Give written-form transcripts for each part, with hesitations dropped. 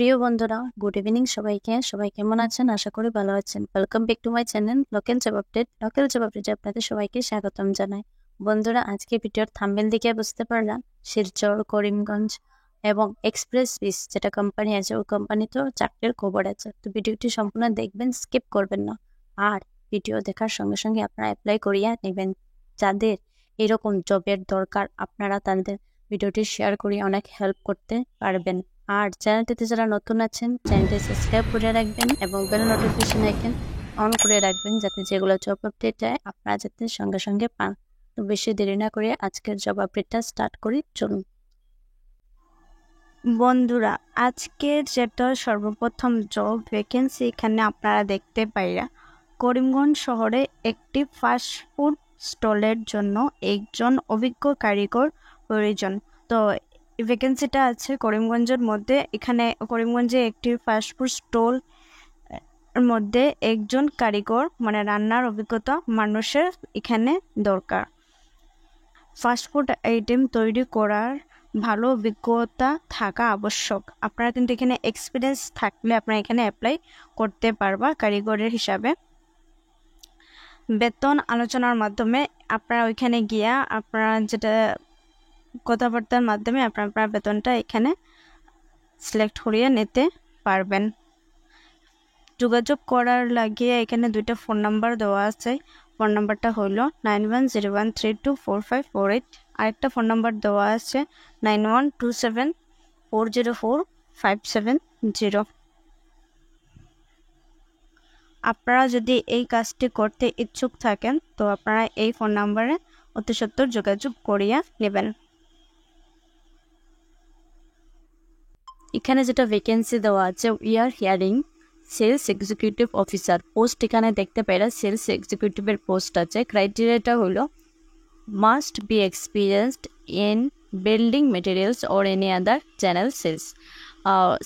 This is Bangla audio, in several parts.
প্রিয় বন্ধুরা, গুড ইভিনিং সবাইকে। সবাই কেমন আছেন? আশা করি ভালো আছেন। Welcome back to my channel local job update. Local job আপডেটে আপনাদের সবাইকে স্বাগতম জানাই। বন্ধুরা, আজকে ভিডিওর থাম্বনেল দেখে বুঝতে পারলাম শিলচর, করিমগঞ্জ এবং এক্সপ্রেস বিস যেটা কোম্পানি আছে, ওই কোম্পানিতেও চাকরির খবর আছে। তো ভিডিওটি সম্পূর্ণ দেখবেন, স্কিপ করবেন না। আর ভিডিও দেখার সঙ্গে সঙ্গে আপনারা অ্যাপ্লাই করিয়া নেবেন। যাদের এরকম জবের দরকার, আপনারা তাদের ভিডিওটি শেয়ার করিয়ে অনেক হেল্প করতে পারবেন। আর চ্যানেলটিতে যারা নতুন আছেন, চ্যানেলটি সাবস্ক্রাইব করে রাখবেন এবং বেল নোটিফিকেশন আইকন অন করে রাখবেন, যাতে যেগুলো জব আপডেট দেয় আপনারা যাতে সঙ্গে সঙ্গে পান। তো বেশি দেরি না করে আজকের জব আপডেটটা স্টার্ট করি, চলুন। বন্ধুরা, আজকের যেটা সর্বপ্রথম জব ভ্যাকেন্সি এখানে আপনারা দেখতে পাইরা, করিমগঞ্জ শহরে একটি ফাস্টফুড স্টলের জন্য একজন অভিজ্ঞ কারিগর প্রয়োজন। তো ভ্যাকেন্সিটা আছে করিমগঞ্জের মধ্যে। এখানে করিমগঞ্জে একটি ফাস্টফুড স্টল মধ্যে একজন কারিগর মানে রান্নার অভিজ্ঞতা মানুষের এখানে দরকার। ফাস্টফুড আইটেম তৈরি করার ভালো অভিজ্ঞতা থাকা আবশ্যক। আপনারা কিন্তু এখানে এক্সপিরিয়েন্স থাকলে আপনারা এখানে অ্যাপ্লাই করতে পারবা কারিগরের হিসাবে। বেতন আলোচনার মাধ্যমে আপনারা ওইখানে গিয়া আপনারা যেটা কথাবার্তার মাধ্যমে আপনারা বেতনটা এখানে সিলেক্ট করিয়ে নিতে পারবেন। যোগাযোগ করার লাগিয়ে এখানে দুইটা ফোন নাম্বার দেওয়া আছে। ফোন নাম্বারটা হলো 9101324548। আরেকটা ফোন নাম্বার দেওয়া আছে 9127404570। আপনারা যদি এই কাজটি করতে ইচ্ছুক থাকেন তো আপনারা এই ফোন নাম্বারে অতি সত্বর যোগাযোগ করিয়া নেবেন। এখানে যেটা ভ্যাকেন্সি দেওয়া আছে, we are hiring sales executive officer post. এখানে দেখতে পাইরা সেলস এক্সিকিউটিভের পোস্ট আছে। ক্রাইটেরিয়াটা হলো must be experienced in building materials or any other channel sales.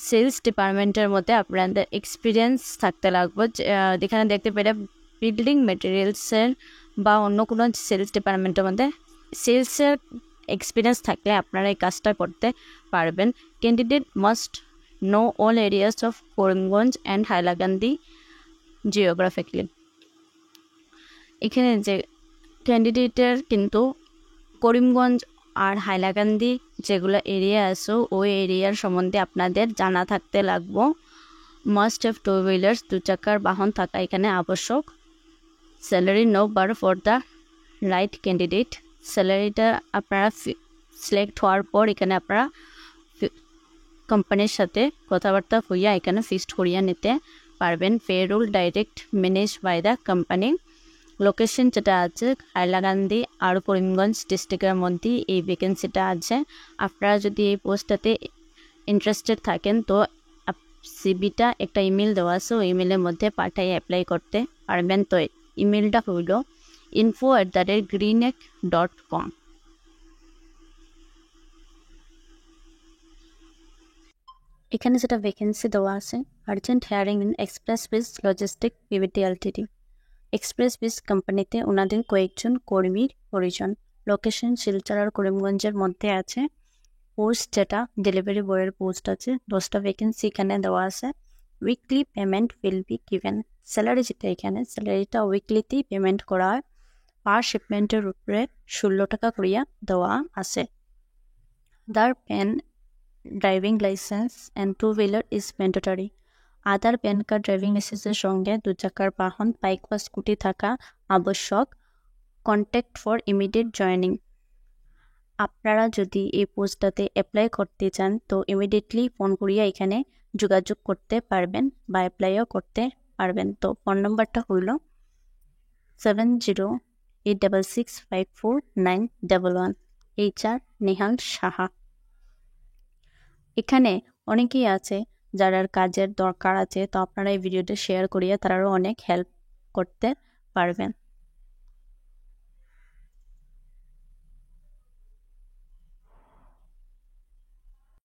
Sales ডিপার্টমেন্টের মধ্যে আপনাদের এক্সপিরিয়েন্স থাকতে লাগবে। এখানে দেখতে পাইরা বিল্ডিং মেটেরিয়ালসের বা অন্য কোনো সেলস ডিপার্টমেন্টের মধ্যে সেলসের এক্সপিরিয়েন্স থাকলে আপনারা এই কাজটা করতে পারবেন। Candidate must know all areas of Karimganj and Hailakandi geographically. এখানে যে ক্যান্ডিডেটের কিন্তু করিমগঞ্জ আর হাইলাকান্দি যেগুলো এরিয়া আছে ওই এরিয়ার সম্বন্ধে আপনাদের জানা থাকতে লাগবো। মাস্ট হ্যাভ টু হুইলার্স, 2 চাকার বাহন থাকা এখানে আবশ্যক। Salary no bar for the right candidate. স্যালারিটা আপনারা সিলেক্ট হওয়ার পর এখানে আপনারা কোম্পানির সাথে কথাবার্তা হইয়া এখানে ফিক্সড করিয়া নিতে পারবেন। Payroll direct manage by the company. Location যেটা আছে হাইলাকান্দি আর করিমগঞ্জ ডিস্ট্রিক্টের মধ্যে এই ভ্যাকেন্সিটা আছে। আপনারা যদি এই পোস্টটাতে ইন্টারেস্টেড থাকেন তো সিভিটা একটা ইমেল দেওয়া আছে, ওই ইমেলের মধ্যে পাঠাই অ্যাপ্লাই করতে পারবেন। তো ইমেলটা হইল info@greenec.com। এখানে যেটা ভ্যাকেন্সি দেওয়া আছে, আর্জেন্ট হায়ারিং ইন এক্সপ্রেস বিস লজিস্টিক পিভিটি এলটিডি। এক্সপ্রেস বিস কোম্পানিতে ওনাদের কয়েকজন কর্মীর প্রয়োজন। লোকেশন শিলচর আর করিমগঞ্জের মধ্যে আছে। পোস্ট যেটা ডেলিভারি বয়ের পোস্ট আছে, 10টা ভ্যাকেন্সি এখানে দেওয়া আছে। Weekly payment will be given. Salary যেটা এখানে স্যালারিটা উইকলিতেই পেমেন্ট করা হয়। পার শিপমেন্টের উপরে 16 টাকা করিয়া দেওয়া আছে। Aadhaar PAN driving licence and 2 wheeler is mandatory. Aadhaar PAN card, driving লাইসেন্সের সঙ্গে 2 চাকার বাহন, বাইক বা স্কুটি থাকা আবশ্যক। Contact for immediate joining. আপনারা যদি এই পোস্টটাতে অ্যাপ্লাই করতে চান তো ইমিডিয়েটলি ফোন করিয়া এখানে যোগাযোগ করতে পারবেন বা অ্যাপ্লাইও করতে পারবেন। তো ফোন নাম্বারটা হইল 7086654911। HR নেহাল সাহা। এখানে অনেকেই আছে যারা কাজের দরকার আছে, তো আপনারা এই ভিডিওটা শেয়ার করিয়া তারাও অনেক হেল্প করতে পারবেন।